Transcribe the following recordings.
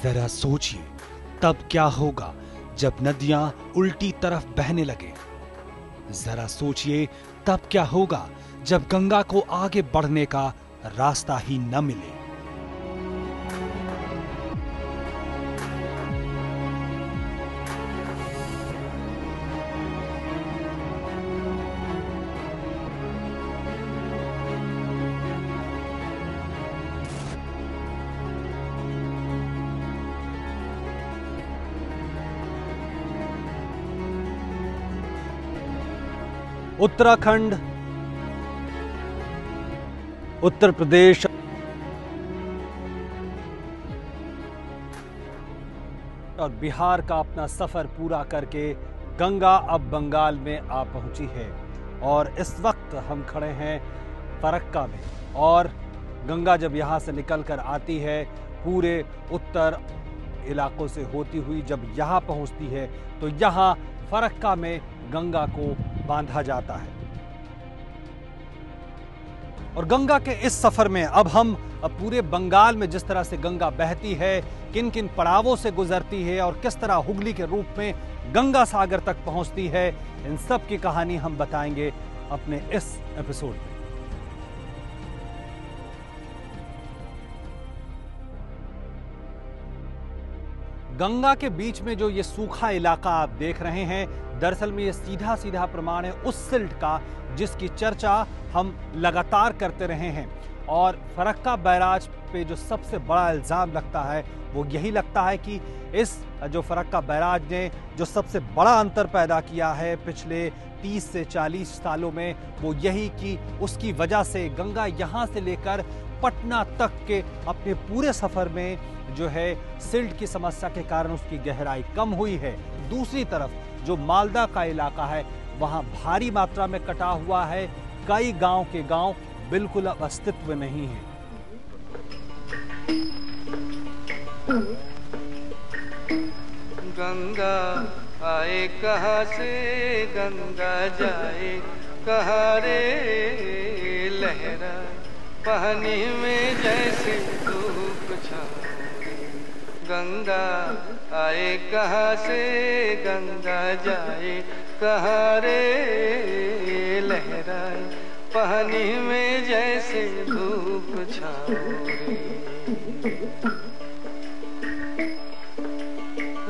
जरा सोचिए तब क्या होगा जब नदियां उल्टी तरफ बहने लगे। जरा सोचिए तब क्या होगा जब गंगा को आगे बढ़ने का रास्ता ही न मिले। उत्तराखंड, उत्तर प्रदेश और बिहार का अपना सफर पूरा करके गंगा अब बंगाल में आ पहुंची है और इस वक्त हम खड़े हैं फरक्का में। और गंगा जब यहां से निकलकर आती है पूरे उत्तर इलाकों से होती हुई जब यहां पहुंचती है तो यहां फरक्का में गंगा को बांधा जाता है। और गंगा के इस सफर में अब हम पूरे बंगाल में जिस तरह से गंगा बहती है, किन किन पड़ावों से गुजरती है और किस तरह हुगली के रूप में गंगा सागर तक पहुंचती है, इन सब की कहानी हम बताएंगे अपने इस एपिसोड में। गंगा के बीच में जो ये सूखा इलाका आप देख रहे हैं, दरअसल में ये सीधा सीधा प्रमाण है उस सिल्ट का जिसकी चर्चा हम लगातार करते रहे हैं। और फरक्का बैराज पे जो सबसे बड़ा इल्जाम लगता है वो यही लगता है कि इस जो फरक्का बैराज ने जो सबसे बड़ा अंतर पैदा किया है पिछले 30 से 40 सालों में, वो यही कि उसकी वजह से गंगा यहाँ से लेकर पटना तक के अपने पूरे सफर में जो है सिल्ट की समस्या के कारण उसकी गहराई कम हुई है। दूसरी तरफ जो मालदा का इलाका है वहां भारी मात्रा में कटा हुआ है, कई गांव के गांव बिल्कुल अब अस्तित्व नहीं है। गंगा आए कहाँ से गंगा जाए कहाँ रे, लहरा पानी में जैसे धूप छाए। गंगा आए कहाँ से गंगा जाए कहाँ रे, लहराए पानी में जैसे धूप छाए।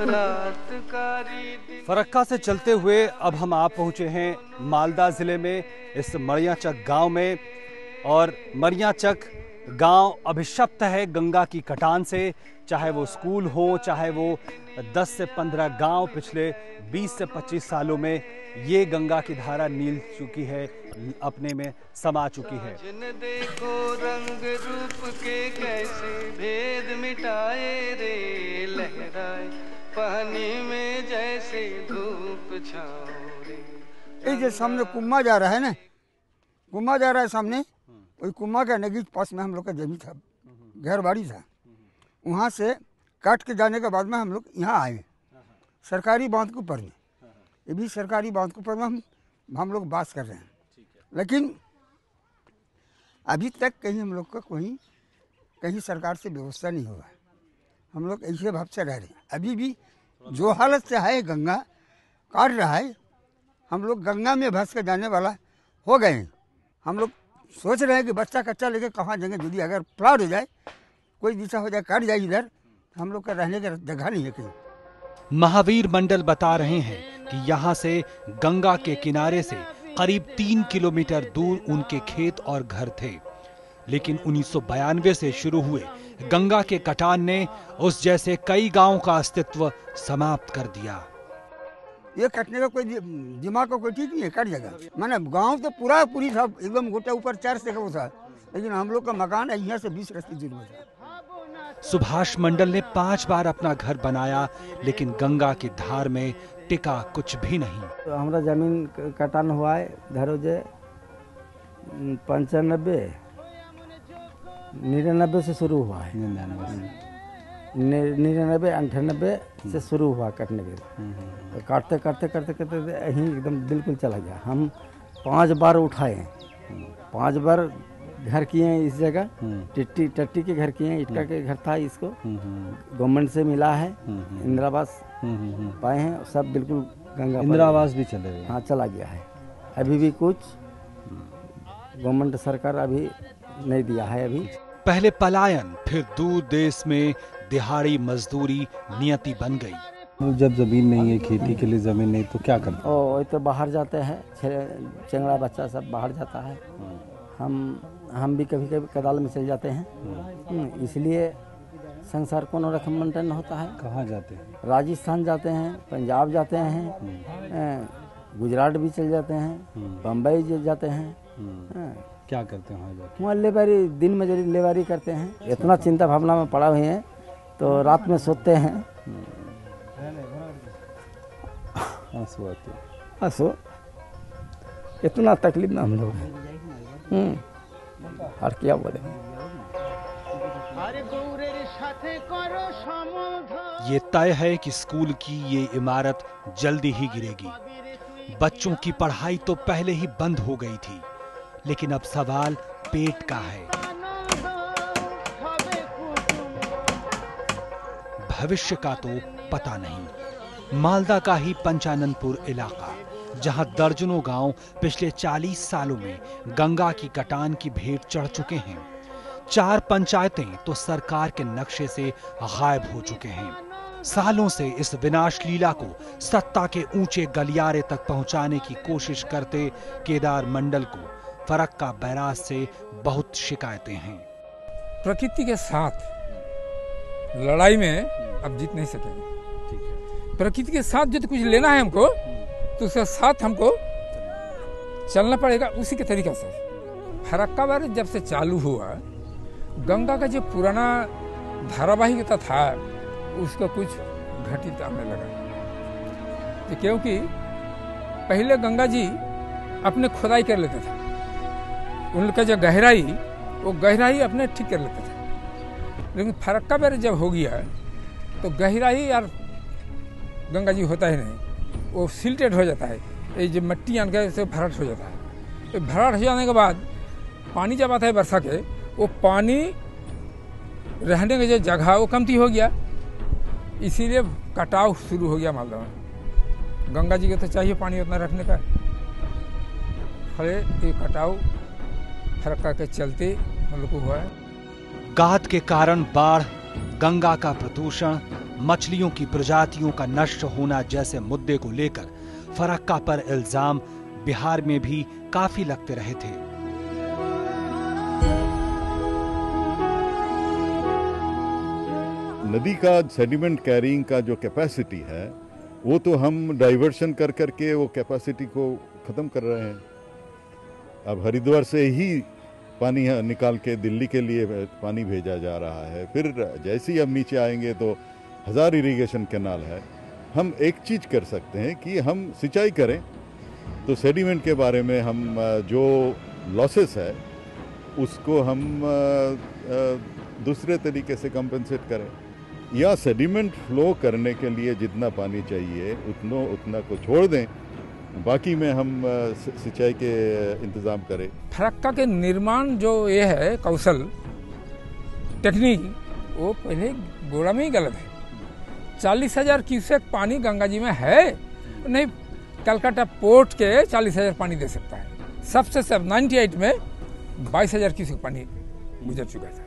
रात कारी फरक्का से चलते हुए अब हम आप पहुंचे हैं मालदा जिले में इस मरियाचक गांव में। और मरियाचक गांव अभिशप्त है गंगा की कटान से, चाहे वो स्कूल हो, चाहे वो 10 से 15 गांव पिछले 20 से 25 सालों में ये गंगा की धारा नील चुकी है, अपने में समा चुकी है। देखो रंग रूप के कैसे भेद मिटाए रे, लहराए पानी में जैसे धूप छाओ रे। ये जो सामने कुम्मा जा रहा है ना, कुम्मा जा रहा है सामने, वही कुम्मा के नजदीक पास में हम लोग का जमीन था, घर बाड़ी था। वहाँ से काट के जाने के बाद में हम लोग यहाँ आए सरकारी बांध के ऊपर में। ये भी सरकारी बांध के ऊपर में हम लोग बात कर रहे हैं, लेकिन अभी तक कहीं हम लोग का कहीं सरकार से व्यवस्था नहीं हुआ। हम लोग ऐसे भाव से रह रहे हैं। अभी भी जो हालत से है गंगा काट रहा है, हम लोग गंगा में भस के जाने वाला हो गए हैं। हम लोग सोच रहे हैं कि बच्चा कच्चा लेके कहाँ जाएंगे, यदि अगर फ्लड हो जाए, कोई दिशा हो जाए, कट जाए इधर, हम लोग का रहने का जगह नहीं है कहीं। महावीर मंडल बता रहे हैं कि यहाँ से गंगा के किनारे से करीब 3 किलोमीटर दूर उनके खेत और घर थे, लेकिन 1992 से शुरू हुए गंगा के कटान ने उस जैसे कई गांवों का अस्तित्व समाप्त कर दिया। ये कटने का कोई दिमाग का कोई ठीक नहीं है, कट जाएगा। मैंने गांव तो पूरी था एकदम गोटा ऊपर 4 से वो था, लेकिन हम लोग का मकान यहाँ से 20 रस्ते दूर में था। सुभाष मंडल ने 5 बार अपना घर बनाया, लेकिन गंगा की धार में टिका कुछ भी नहीं। तो हमारा जमीन कटान हुआ है धरोजे 95 99 से शुरू हुआ है, 99 98 से शुरू हुआ कटने के। तो काटते करते करते करते यहीं एकदम बिल्कुल चला गया। हम 5 बार उठाए, 5 बार घर किए हैं इस जगह, टट्टी के घर किए हैं, इटका के घर था, इसको गवर्नमेंट से मिला है, इंदिरा आवास पाए हैं, सब बिल्कुल गंगा। इंदिरा आवास भी चले गए? हाँ, चला गया है। अभी भी कुछ गवर्नमेंट सरकार अभी नहीं दिया है। अभी पहले पलायन, फिर दूर देश में दिहाड़ी मजदूरी नियति बन गई। जब जमीन नहीं है, खेती के लिए जमीन नहीं, तो क्या करते? ओ तो बाहर जाते हैं, चंगड़ा बच्चा सब बाहर जाता है। हम भी कभी कभी कदाल में चल जाते हैं, इसलिए संसार को नरकमंडन होता है। कहाँ जाते हैं? राजस्थान जाते हैं, पंजाब जाते हैं, गुजरात भी चल जाते हैं, बम्बई जाते हैं। क्या करते हैं वहाँ जाके? वहाँ लेबारी, दिन मजूरी लेबारी करते हैं। इतना चिंता भावना में पड़ा हुए हैं तो रात में सोते हैं। आंसू आते हैं। आंसू, इतना तकलीफ ना हम लोग और क्या बोले। ये तय है कि स्कूल की ये इमारत जल्दी ही गिरेगी। बच्चों की पढ़ाई तो पहले ही बंद हो गई थी, लेकिन अब सवाल पेट का है। भविष्य का तो पता नहीं। मालदा का ही पंचाननपुर इलाका, जहां दर्जनों गांव पिछले 40 सालों में गंगा की कटान की भेंट चढ़ चुके हैं। 4 पंचायतें तो सरकार के नक्शे से गायब हो चुके हैं। सालों से इस विनाश लीला को सत्ता के ऊंचे गलियारे तक पहुंचाने की कोशिश करते केदार मंडल को फरक्का बैराज से बहुत शिकायतें हैं। प्रकृति के साथ लड़ाई में अब जीत नहीं सकेंगे। प्रकृति के साथ यदि कुछ लेना है हमको, तो उसके साथ हमको चलना पड़ेगा उसी के तरीका से। फरक्का बैराज जब से चालू हुआ, गंगा का जो पुराना धारावाहिकता था उसका कुछ घटित आने लगा। तो क्योंकि पहले गंगा जी अपने खुदाई कर लेते थे, उनका जो गहराई, वो गहराई अपने ठीक कर लेते थे। लेकिन फरक्का बैराज जब हो गया तो गहराई यार गंगा जी होता ही नहीं, वो सिल्टेड हो जाता है। ये जो मिट्टी आन के उसे भराट हो जाता है। तो भराट हो जाने के बाद पानी जब आता है वर्षा के, वो पानी रहने की जो जगह वो कमती हो गया, इसीलिए कटाव शुरू हो गया मालदा में। गंगा जी को तो चाहिए पानी उतना रखने का, फले ये कटाव फरक्का के चलते हम लोग को हुआ है। गाद के कारण बाढ़, गंगा का प्रदूषण, मछलियों की प्रजातियों का नष्ट होना जैसे मुद्दे को लेकर फरक्का पर इल्जाम बिहार में भी काफी लगते रहे थे। नदी का सेडिमेंट कैरिंग का जो कैपेसिटी है, वो तो हम डाइवर्शन कर करके वो कैपेसिटी को ख़त्म कर रहे हैं। अब हरिद्वार से ही पानी निकाल के दिल्ली के लिए पानी भेजा जा रहा है। फिर जैसे ही हम नीचे आएंगे तो 1000 इरिगेशन कैनाल है। हम एक चीज़ कर सकते हैं कि हम सिंचाई करें, तो सेडिमेंट के बारे में हम जो लॉसेस है उसको हम दूसरे तरीके से कंपनसेट करें, या सेडिमेंट फ्लो करने के लिए जितना पानी चाहिए उतना को छोड़ दें, बाकी में हम सिंचाई के इंतज़ाम करें। फरक्का के निर्माण जो ये है कौशल टेक्निक, वो पहले गोड़ा में ही गलत है। 40,000 क्यूसेक पानी गंगा जी में है नहीं, कलकत्ता पोर्ट के 40,000 पानी दे सकता है। सबसे सब 98 में 22,000 क्यूसेक पानी गुजर चुका था।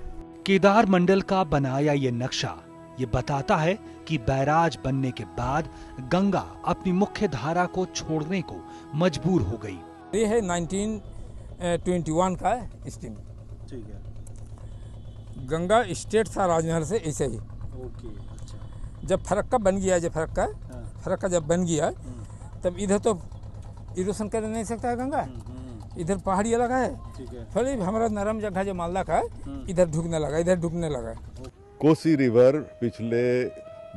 केदार मंडल का बनाया ये नक्शा ये बताता है कि बैराज बनने के बाद गंगा अपनी मुख्य धारा को छोड़ने को मजबूर हो गई। ये है 1921 का स्कीम। ठीक है। गंगा स्टेट था राजमहल से ऐसे ही। ओके, अच्छा। जब फरक्का बन गया, फरक्का जब बन गया, तब इधर तो इरोशन कर नहीं सकता है गंगा, इधर पहाड़ी इलाका है। ठीक है। फिर हमारा नरम जगह जो मालदा का, इधर ढुकने लगा। कोसी रिवर पिछले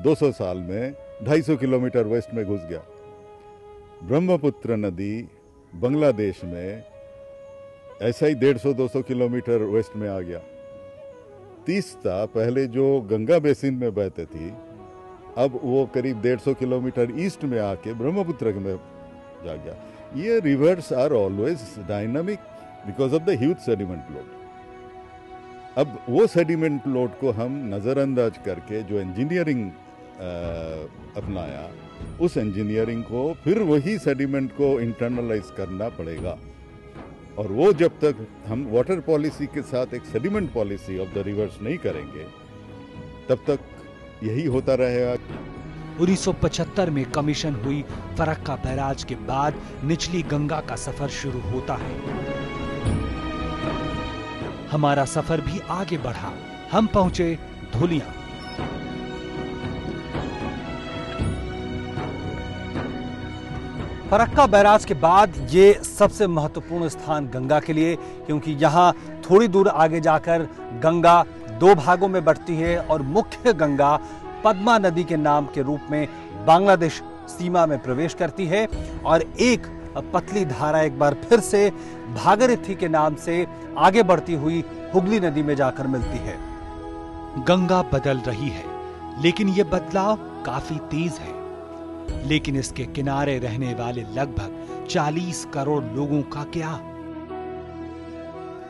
200 साल में 250 किलोमीटर वेस्ट में घुस गया। ब्रह्मपुत्र नदी बांग्लादेश में ऐसा ही 150-200 किलोमीटर वेस्ट में आ गया। तीस्ता पहले जो गंगा बेसिन में बहते थी, अब वो करीब 150 किलोमीटर ईस्ट में आके ब्रह्मपुत्र में जा गया। ये rivers are always dynamic because of the huge sediment load. अब वो सेडिमेंट लोड को हम नज़रअंदाज करके जो इंजीनियरिंग अपनाया, उस इंजीनियरिंग को फिर वही सेडिमेंट को इंटरनलाइज करना पड़ेगा। और वो जब तक हम वाटर पॉलिसी के साथ एक sediment policy of the reverse नहीं करेंगे, तब तक यही होता रहेगा। 1975 में कमीशन हुई फरक्का बैराज के बाद निचली गंगा का सफर शुरू होता है। हमारा सफर भी आगे बढ़ा। हम पहुंचे धुलिया। फरक्का बैराज के बाद ये सबसे महत्वपूर्ण स्थान गंगा के लिए, क्योंकि यहाँ थोड़ी दूर आगे जाकर गंगा दो भागों में बढ़ती है और मुख्य गंगा पद्मा नदी के नाम के रूप में बांग्लादेश सीमा में प्रवेश करती है और एक पतली धारा एक बार फिर से भागीरथी के नाम से आगे बढ़ती हुई हुगली नदी में जाकर मिलती है। गंगा बदल रही है, लेकिन यह बदलाव काफी तेज है। लेकिन इसके किनारे रहने वाले लगभग 40 करोड़ लोगों का क्या?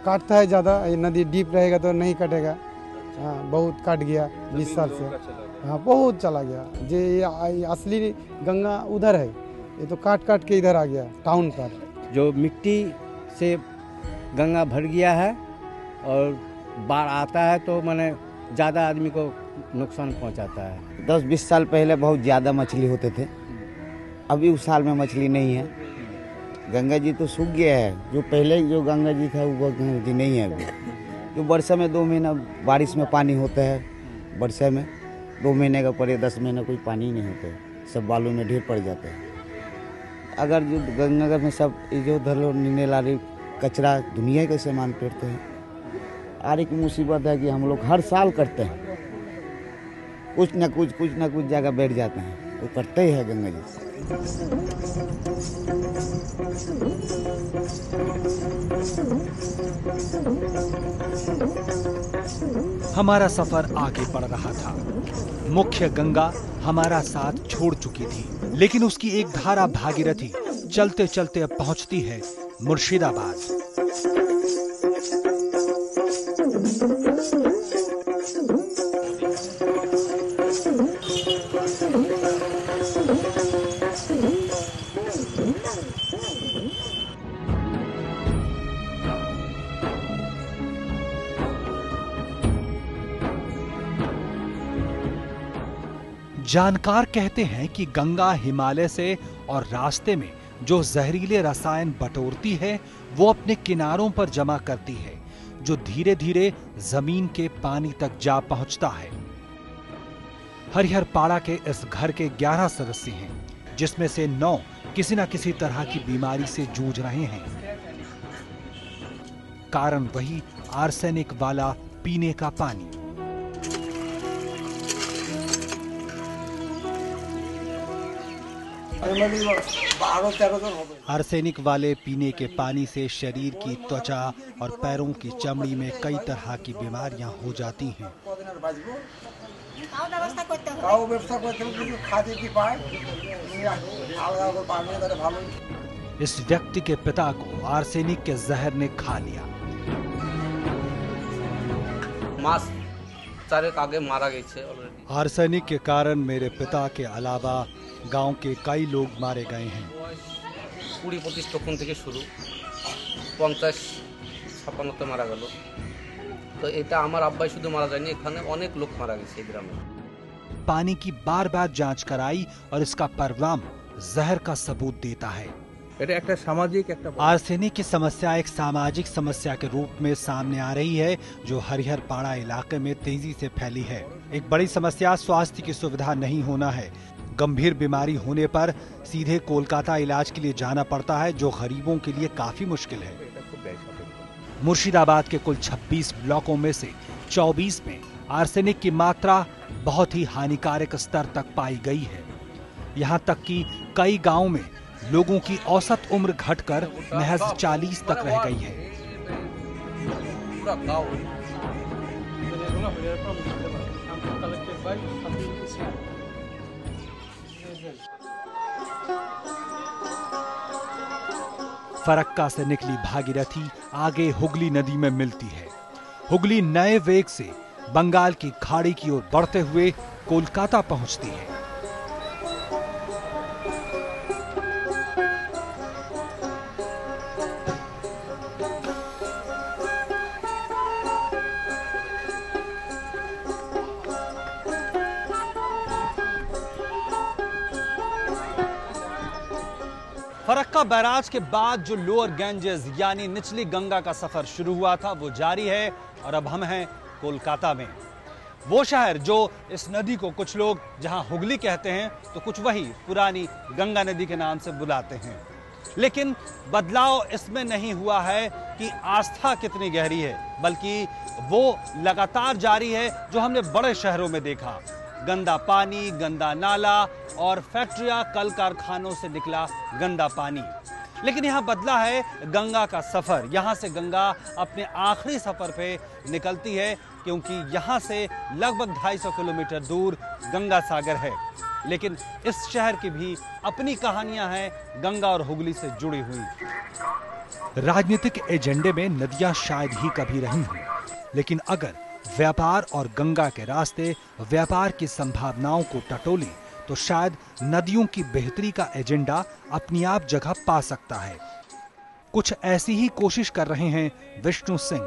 काटता है ज्यादा, ये नदी डीप रहेगा तो नहीं कटेगा। हाँ, बहुत काट गया 20 साल से। हाँ, बहुत चला गया। ये असली गंगा उधर है, ये तो काट काट के इधर आ गया टाउन पर। जो मिट्टी से गंगा भर गया है और बाढ़ आता है तो माने ज़्यादा आदमी को नुकसान पहुंचाता है। 10-20 साल पहले बहुत ज़्यादा मछली होते थे, अभी उस साल में मछली नहीं है। गंगा जी तो सूख गया है, जो पहले जो गंगा जी था वो गंगा जी नहीं है अभी। जो वर्षा में 2 महीना बारिश में पानी होता है, वर्षा में 2 महीने का पड़े 10 महीने कोई पानी नहीं होता है, सब बालू में ढेर पड़ जाता है। अगर जो गंगा में सब जो धलो नीने लारी कचरा दुनिया के सामान फेंकते हैं। और एक मुसीबत है कि हम लोग हर साल करते हैं, कुछ न कुछ जगह बैठ जाते हैं, वो करते ही है गंगा जी से। हमारा सफर आगे बढ़ रहा था। मुख्य गंगा हमारा साथ छोड़ चुकी थी, लेकिन उसकी एक धारा भागीरथी चलते चलते अब पहुंचती है मुर्शिदाबाद। जानकार कहते हैं कि गंगा हिमालय से और रास्ते में जो जहरीले रसायन बटोरती है वो अपने किनारों पर जमा करती है, जो धीरे धीरे जमीन के पानी तक जा पहुंचता है। हरिहरपाड़ा के इस घर के 11 सदस्य हैं, जिसमें से 9 किसी न किसी तरह की बीमारी से जूझ रहे हैं। कारण वही आर्सेनिक वाला पीने का पानी। आर्सेनिक वाले पीने के पानी से शरीर की त्वचा और पैरों की चमड़ी में कई तरह की बीमारियां हो जाती हैं। इस व्यक्ति के पिता को आर्सेनिक के जहर ने खा लिया। आगे मारा गया ऑलरेडी। आर्सेनिक के कारण मेरे पिता के अलावा गांव के कई लोग मारे गए हैं। 20-25 तखन থেকে শুরু 50-56 মারা গেল। तो এটা আমার আব্বাই শুধু মারা যায়নি, এখানে অনেক লোক মারা গেছে এই গ্রামে। पानी की बार बार जांच कराई और इसका परिणाम जहर का सबूत देता है। आर्सेनिक की समस्या एक सामाजिक समस्या के रूप में सामने आ रही है, जो हरिहरपाड़ा इलाके में तेजी से फैली है। एक बड़ी समस्या स्वास्थ्य की सुविधा नहीं होना है। गंभीर बीमारी होने पर सीधे कोलकाता इलाज के लिए जाना पड़ता है, जो गरीबों के लिए काफी मुश्किल है। मुर्शिदाबाद के कुल 26 ब्लॉकों में से 24 में आर्सेनिक की मात्रा बहुत ही हानिकारक स्तर तक पाई गई है। यहाँ तक कि कई गांवों में लोगों की औसत उम्र घटकर महज 40 तक रह गई है। फरक्का से निकली भागीरथी आगे हुगली नदी में मिलती है। हुगली नए वेग से बंगाल की खाड़ी की ओर बढ़ते हुए कोलकाता पहुंचती है। फरक्का बैराज के बाद जो लोअर गैंजेस यानी निचली गंगा का सफर शुरू हुआ था वो जारी है और अब हम हैं कोलकाता में। वो शहर जो इस नदी को कुछ लोग जहां हुगली कहते हैं तो कुछ वही पुरानी गंगा नदी के नाम से बुलाते हैं। लेकिन बदलाव इसमें नहीं हुआ है कि आस्था कितनी गहरी है, बल्कि वो लगातार जारी है जो हमने बड़े शहरों में देखा। गंदा पानी, गंदा नाला और फैक्ट्रियां, कल कारखानों से निकला गंदा पानी। लेकिन यहां बदला है गंगा का सफर। यहां से गंगा अपने आखिरी सफर पे निकलती है, क्योंकि यहां से लगभग 250 किलोमीटर दूर गंगा सागर है। लेकिन इस शहर की भी अपनी कहानियां हैं गंगा और हुगली से जुड़ी हुई। राजनीतिक एजेंडे में नदियां शायद ही कभी रही हों, लेकिन अगर व्यापार और गंगा के रास्ते व्यापार की संभावनाओं को टटोले तो शायद नदियों की बेहतरी का एजेंडा अपनी आप जगह पा सकता है। कुछ ऐसी ही कोशिश कर रहे हैं विष्णु सिंह,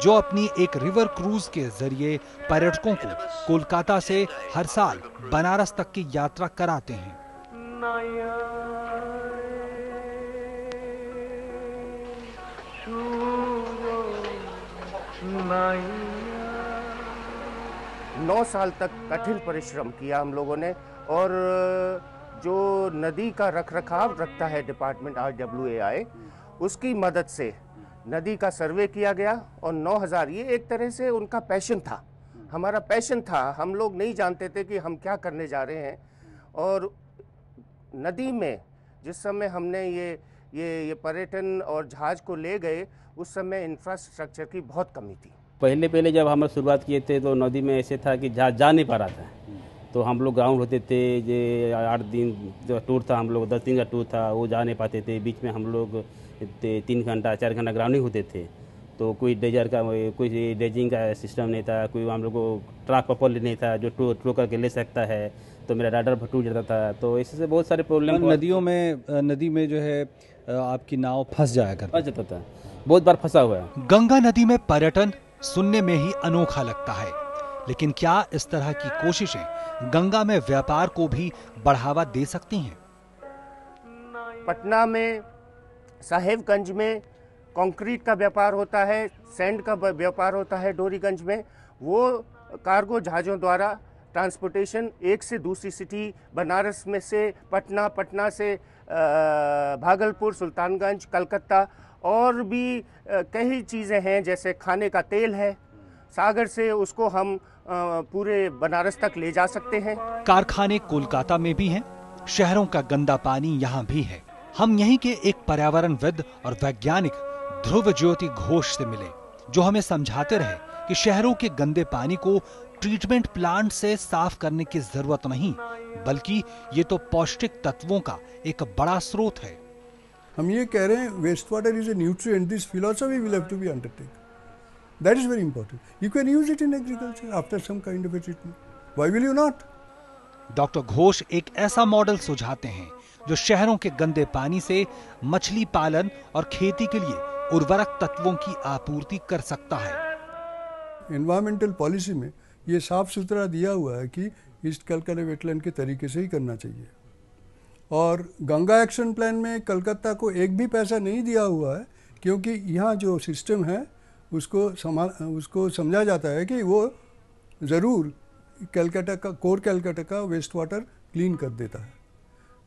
जो अपनी एक रिवर क्रूज के जरिए पर्यटकों को कोलकाता से हर साल बनारस तक की यात्रा कराते हैं। 9 साल तक कठिन परिश्रम किया हम लोगों ने, और जो नदी का रखरखाव रखता है डिपार्टमेंट RWAI, उसकी मदद से नदी का सर्वे किया गया और 9000, ये एक तरह से उनका पैशन था, हमारा पैशन था। हम लोग नहीं जानते थे कि हम क्या करने जा रहे हैं। और नदी में जिस समय हमने ये पर्यटन और जहाज को ले गए, उस समय इंफ्रास्ट्रक्चर की बहुत कमी थी। पहले जब हम शुरुआत किए थे तो नदी में ऐसे था कि जहाज जा नहीं पा रहा था। तो हम लोग ग्राउंड होते थे, जो 8 दिन जो टूर था, हम लोग 10 दिन का टूर था, वो जा नहीं पाते थे। बीच में हम लोग 3 घंटा 4 घंटा ग्राउंडिंग होते थे। तो कोई डेजर का, कोई डेजिंग का सिस्टम नहीं था, कोई हम लोग को ट्रक प्रॉपर्ली नहीं था जो टू करके ले सकता है। तो मेरा राडर टूट जाता था। तो इससे बहुत सारे प्रॉब्लम। नदी में जो है आपकी नाव फंस जाता था, बहुत बार फंसा हुआ है। गंगा नदी में पर्यटन सुनने में ही अनोखा लगता है, लेकिन क्या इस तरह की कोशिशें गंगा में व्यापार को भी बढ़ावा दे सकती हैं? पटना में, साहेबगंज में कंक्रीट का व्यापार होता है, सैंड का व्यापार होता है। डोरीगंज में वो कार्गो जहाज़ों द्वारा ट्रांसपोर्टेशन एक से दूसरी सिटी, बनारस में से पटना, पटना से भागलपुर, सुल्तानगंज, कलकत्ता, और भी कई चीज़ें हैं, जैसे खाने का तेल है, सागर से उसको हम पूरे बनारस तक ले जा सकते हैं। कारखाने कोलकाता में भी हैं, शहरों का गंदा पानी यहाँ भी है। हम यहीं के एक पर्यावरणविद और वैज्ञानिक ध्रुव ज्योति घोष से मिले, जो हमें समझाते रहे कि शहरों के गंदे पानी को ट्रीटमेंट प्लांट से साफ करने की जरूरत नहीं, बल्कि ये तो पौष्टिक तत्वों का एक बड़ा स्रोत है। हम ये कह रहे हैं waste water is a nutrient, this philosophy will have to be undertaken, that is very important. You can use it in agriculture after some kind of a treatment, why will you not? Doctor Ghosh एक ऐसा model सुझाते हैं जो शहरों के गंदे पानी से मछली पालन और खेती के लिए उर्वरक तत्वों की आपूर्ति कर सकता है। एनवायरमेंटल पॉलिसी में ये साफ सुथरा दिया हुआ है कि ईस्ट कलकत्ता वेटलैंड के तरीके से ही करना चाहिए। और गंगा एक्शन प्लान में कलकत्ता को एक भी पैसा नहीं दिया हुआ है, क्योंकि यहाँ जो सिस्टम है उसको समझा जाता है कि वो ज़रूर कलकत्ता का, कोर कलकत्ता का वेस्ट वाटर क्लीन कर देता है।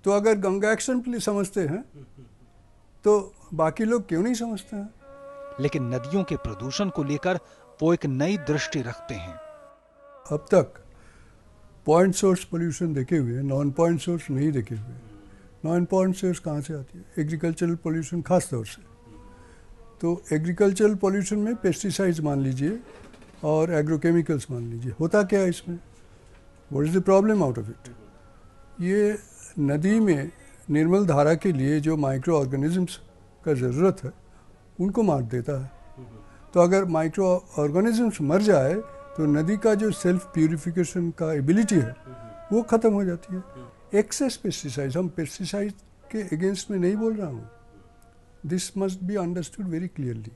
तो अगर गंगा एक्शन प्लान समझते हैं तो बाकी लोग क्यों नहीं समझते हैं? लेकिन नदियों के प्रदूषण को लेकर वो एक नई दृष्टि रखते हैं। अब तक पॉइंट सोर्स पोल्यूशन देखे हुए, नॉन पॉइंट सोर्स नहीं देखे हुए। नॉन पॉइंट सोर्स कहाँ से आती है? एग्रीकल्चरल पोल्यूशन खास तौर से। तो एग्रीकल्चरल पोल्यूशन में पेस्टिसाइड्स मान लीजिए और एग्रोकेमिकल्स मान लीजिए। होता क्या है इसमें? What is the problem out of it? ये नदी में निर्मल धारा के लिए जो माइक्रो ऑर्गेनिजम्स का ज़रूरत है उनको मार देता है। तो अगर माइक्रो ऑर्गेनिजम्स मर जाए तो नदी का जो सेल्फ प्यूरिफिकेशन का एबिलिटी है वो ख़त्म हो जाती है। एक्सेस पेस्टिसाइड्स, हम पेस्टिसाइड के अगेंस्ट में नहीं बोल रहा हूँ, this must be understood very clearly.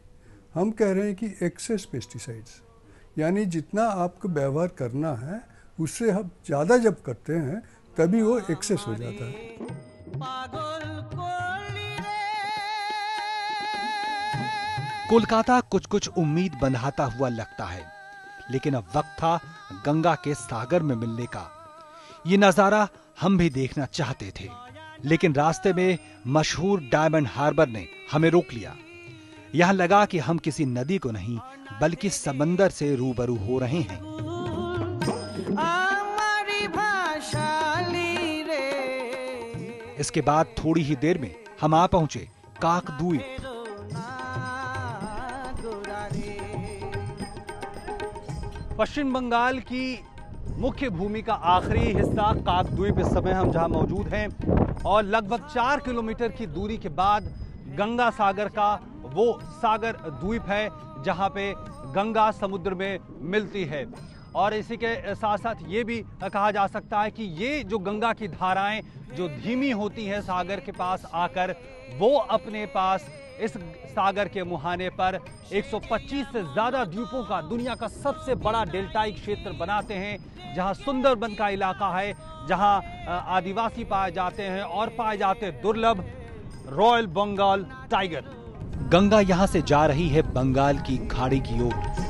हम कह रहे हैं कि एक्सेस पेस्टिसाइड्स यानी जितना आपको व्यवहार करना है उससे हम ज़्यादा जब करते हैं तभी वो एक्सेस हो जाता है। कोलकाता कुछ कुछ उम्मीद बंधाता हुआ लगता है, लेकिन अब वक्त था गंगा के सागर में मिलने का। ये नजारा हम भी देखना चाहते थे, लेकिन रास्ते में मशहूर डायमंड हार्बर ने हमें रोक लिया। यहां लगा कि हम किसी नदी को नहीं बल्कि समंदर से रूबरू हो रहे हैं। इसके बाद थोड़ी ही देर में हम आ पहुंचे काकद्वीप। पश्चिम बंगाल की मुख्य भूमि का आखिरी हिस्सा काकद्वीप इस समय हम जहां मौजूद हैं, और लगभग 4 किलोमीटर की दूरी के बाद गंगा सागर का वो सागर द्वीप है जहां पे गंगा समुद्र में मिलती है। और इसी के साथ साथ ये भी कहा जा सकता है कि ये जो गंगा की धाराएं जो धीमी होती हैं सागर के पास आकर, वो अपने पास इस सागर के मुहाने पर 125 से ज्यादा द्वीपों का दुनिया का सबसे बड़ा डेल्टाई क्षेत्र बनाते हैं, जहां सुंदरबन का इलाका है, जहां आदिवासी पाए जाते हैं और पाए जाते हैं दुर्लभ रॉयल बंगाल टाइगर। गंगा यहां से जा रही है बंगाल की खाड़ी की ओर।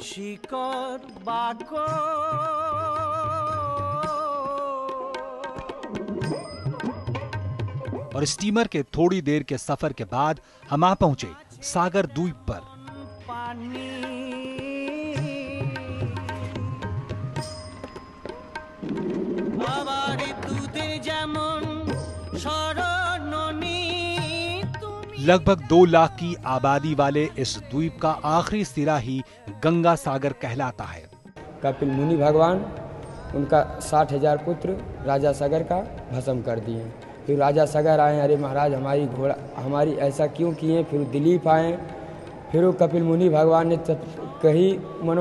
शिकर बाको और स्टीमर के थोड़ी देर के सफर के बाद हम आ पहुंचे सागर द्वीप पर। लगभग 2 लाख की आबादी वाले इस द्वीप का आखिरी सिरा ही गंगा सागर कहलाता है। कपिल मुनि भगवान उनका 60,000 पुत्र राजा सगर का भस्म कर दिए। फिर राजा सगर आए, अरे महाराज हमारी घोड़ा हमारी ऐसा क्यों किए। फिर दिलीप आए, फिर वो कपिल मुनि भगवान ने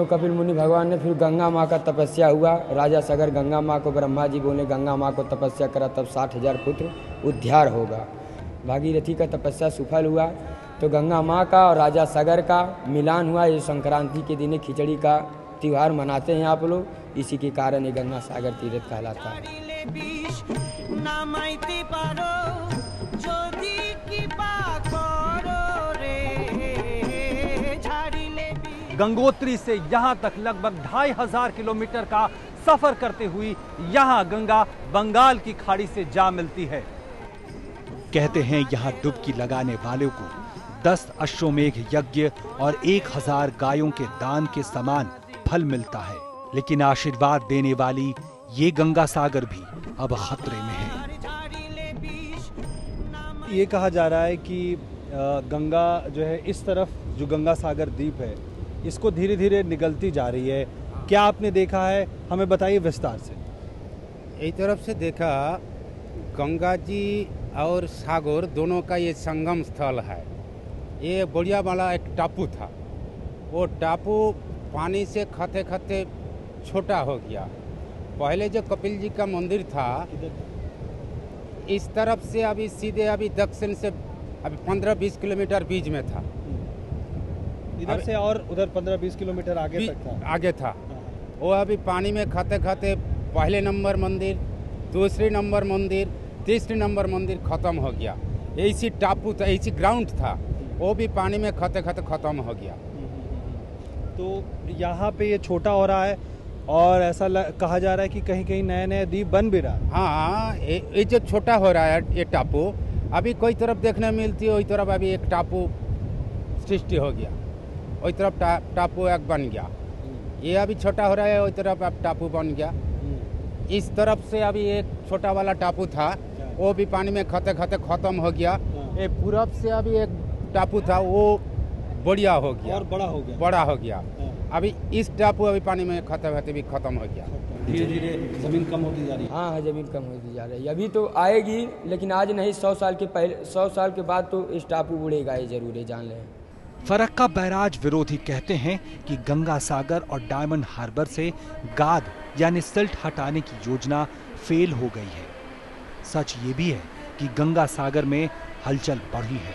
कपिल मुनि भगवान ने फिर गंगा माँ का तपस्या हुआ। राजा सगर गंगा माँ को, ब्रह्मा जी बोले गंगा माँ को तपस्या करा तब 60,000 पुत्र उद्धार होगा। भागीरथी का तपस्या सफल हुआ तो गंगा माँ का और राजा सगर का मिलान हुआ। ये संक्रांति के दिन खिचड़ी का त्यौहार मनाते हैं आप लोग, इसी के कारण ये गंगा सागर तीर्थ कहलाता है। गंगोत्री से यहाँ तक लगभग 2500 किलोमीटर का सफर करते हुए यहाँ गंगा बंगाल की खाड़ी से जा मिलती है। कहते हैं यहाँ डुबकी लगाने वालों को 10 अश्वमेघ यज्ञ और 1000 गायों के दान के समान फल मिलता है, लेकिन आशीर्वाद देने वाली ये गंगा सागर भी अब खतरे में है। ये कहा जा रहा है कि गंगा जो है इस तरफ जो गंगा सागर द्वीप है इसको धीरे धीरे निगलती जा रही है, क्या आपने देखा है? हमें बताइए विस्तार से। एक तरफ से देखा गंगा जी और सागर दोनों का ये संगम स्थल है। ये बढ़िया वाला एक टापू था, वो टापू पानी से खाते खाते छोटा हो गया। पहले जो कपिल जी का मंदिर था इस तरफ से अभी सीधे अभी दक्षिण से अभी 15-20 किलोमीटर बीच में था, इधर से और उधर 15-20 किलोमीटर आगे था। वो अभी पानी में खाते खाते पहले नंबर मंदिर, दूसरे नंबर मंदिर, तीसरे नंबर मंदिर खत्म हो गया। ऐसी टापू था, ऐसी ग्राउंड था, वो भी पानी में खाते खाते खत्म हो गया। तो यहाँ पे ये छोटा हो रहा है और ऐसा कहा जा रहा है कि कहीं कहीं नए नए द्वीप बन भी रहा है। हाँ, ये जो छोटा हो रहा है ये टापू अभी कोई तरफ देखने मिलती है, वही तरफ अभी एक टापू सृष्टि हो गया, वही तरफ टापू एक बन गया। ये अभी छोटा हो रहा है, वही तरफ अब टापू बन गया। इस तरफ से अभी एक छोटा वाला टापू था, वो भी पानी में खाते खाते खत्म हो गया। ये पूरब से अभी एक टापू था, वो बढ़िया हो गया और बड़ा हो गया। अभी इस टापू अभी पानी में खाते खाते भी खत्म हो गया। धीरे धीरे ज़मीन कम होती जा रही है। हाँ, ज़मीन कम होती जा रही है। अभी तो आएगी, लेकिन आज नहीं, 100 साल के पहले, 100 साल के बाद तो इस टापू उड़ेगा, ये जरूर है, जान लें। फरक्का बैराज विरोधी कहते हैं कि गंगा सागर और डायमंड हार्बर से गाद यानी सिल्ट हटाने की योजना फेल हो गई है। सच ये भी है कि गंगा सागर में हलचल बढ़ी है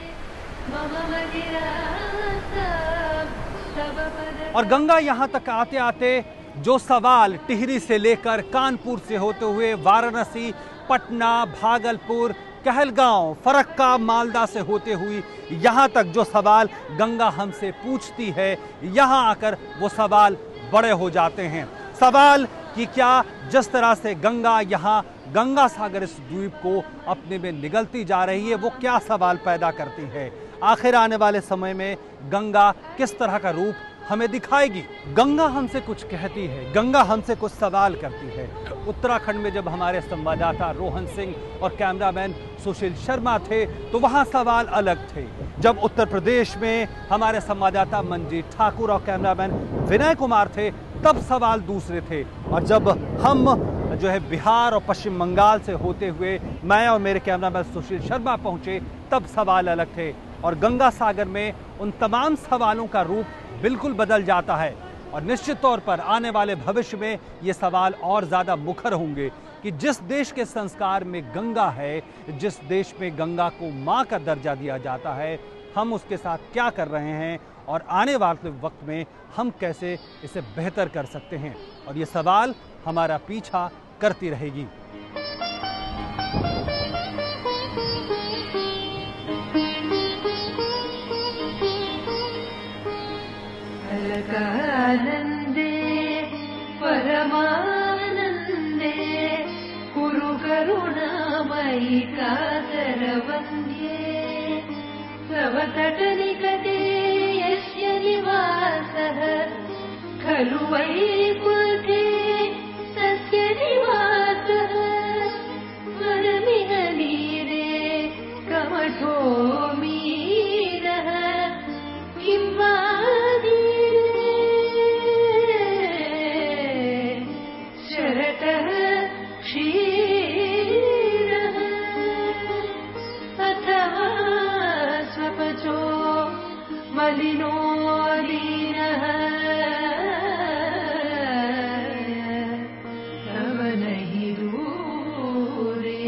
और गंगा यहाँ तक आते आते जो सवाल टिहरी से लेकर कानपुर से होते हुए वाराणसी, पटना, भागलपुर, कहलगांव, फरक्का, मालदा से होते हुई यहाँ तक जो सवाल गंगा हमसे पूछती है, यहाँ आकर वो सवाल बड़े हो जाते हैं। सवाल कि क्या जिस तरह से गंगा यहाँ गंगा सागर इस द्वीप को अपने में निगलती जा रही है, वो क्या सवाल पैदा करती है। आखिर आने वाले समय में गंगा किस तरह का रूप हमें दिखाएगी। गंगा हमसे कुछ कहती है, गंगा हमसे कुछ सवाल करती है। उत्तराखंड में जब हमारे संवाददाता रोहन सिंह और कैमरामैन सुशील शर्मा थे तो वहां सवाल अलग थे। जब उत्तर प्रदेश में हमारे संवाददाता मंजीत ठाकुर और कैमरामैन विनय कुमार थे तब सवाल दूसरे थे। और जब हम जो है बिहार और पश्चिम बंगाल से होते हुए मैं और मेरे कैमरामैन सुशील शर्मा पहुंचे तब सवाल अलग थे। और गंगा सागर में उन तमाम सवालों का रूप बिल्कुल बदल जाता है और निश्चित तौर पर आने वाले भविष्य में ये सवाल और ज़्यादा मुखर होंगे कि जिस देश के संस्कार में गंगा है, जिस देश में गंगा को माँ का दर्जा दिया जाता है, हम उसके साथ क्या कर रहे हैं और आने वाले वक्त में हम कैसे इसे बेहतर कर सकते हैं। और ये सवाल हमारा पीछा करती रहेगी। अलकानंदे परमानंदे कुरु करुणामयि कातरवन्द्ये तव तटनिकटे यस्य निवासः खलु वैकुण्ठे तस्य निवासः वरमिह नीरे कमठो मीनः किं वा क्षीरः अथवा स्वपचो मलिनो लीनः तव नहि दूरे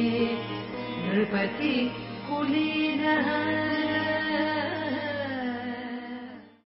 नृपति कुली